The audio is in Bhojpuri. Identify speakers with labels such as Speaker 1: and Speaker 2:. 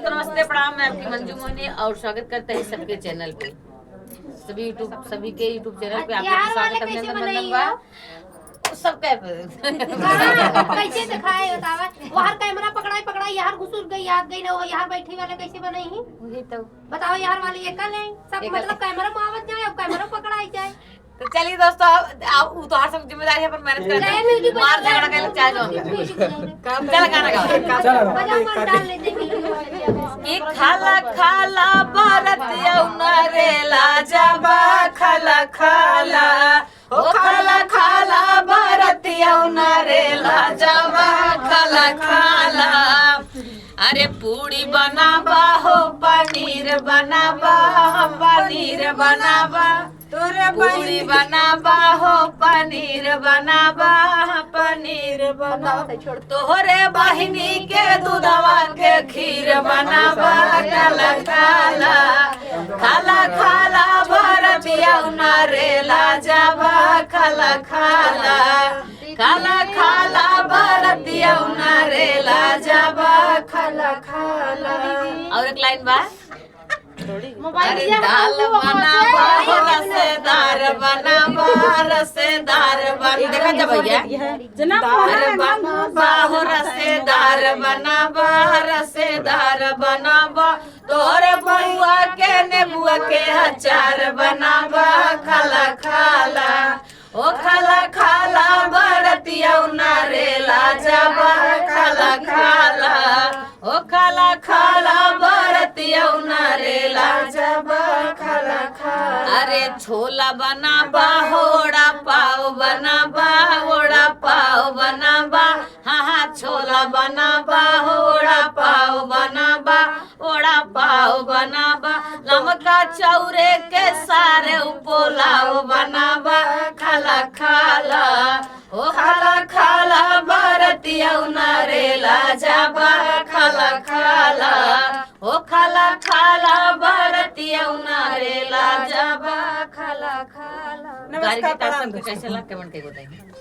Speaker 1: दोस्तों नमस्ते प्रणाम, मैं आपकी मंजू मोहिनी और स्वागत करते हैं सबके चैनल पे, सभी के यूट्यूब चैनल पे आपका स्वागत अभिनंदन बा। सब
Speaker 2: कैसे दिखाए बतावा? वहां कैमरा पकड़ाई यार घुसुर गई याद गई ना, वो यार बैठी वाले कैसे बनाई ही
Speaker 1: वही तो
Speaker 2: बताओ यार वाले एक ले सब मतलब कैमरा मावत जाए अब कैमरा पकड़ाई जाए।
Speaker 1: तो चलिए दोस्तों, आप तो हर सब जिम्मेदारी है पर मेहनत करते हैं, मार झगड़ा कर चाहे जाओ चल गाना गाओ
Speaker 2: बजाओ मन डाल लेते हैं
Speaker 1: कि खाला खाला भारत यौना रे लाजबा खाला खाला ओ खाला खाला भारत यौना रे लाजबा खाला खाला। अरे पूड़ी बनाबा हो पनीर बनाबा पूरी बनाबा हो पनीर बनाबा तोहरे बहिनी के दूधवा के खीर बनाबा खाला खाला खाला खाला भारत यौना रे लाजबा खाला खाला खाला खाला भारत यौना रे लाजबा खाला खाला। और एक लाइन बा अरे दाल बनाबा रसेदार बनाबा देखा जा भैया अरे बनाबा हो रसेदार बनाबा तोरे बउआ के नेबुआ के अचार बनाबा खाला खाला ओ खाला खाला भारत यौना रे लाजबा खाला खाला ओ खाला खाला भारत यौना रे लाजबा खाला खाला। अरे छोला बनाबा ओड़ा पाव बनाबा हाँ छोला बनाबा ओड़ा पाव बनाबा लमका चौरे के सारे पोलाव बनाबा खाला खाला ओ खाला खाला भारत यौना रे लाजबा खाला खाला ओ खाला खाला भारत यौना रे लाजबा खाला खाला। गाड़ी के कैसे लग के बन के बताइए।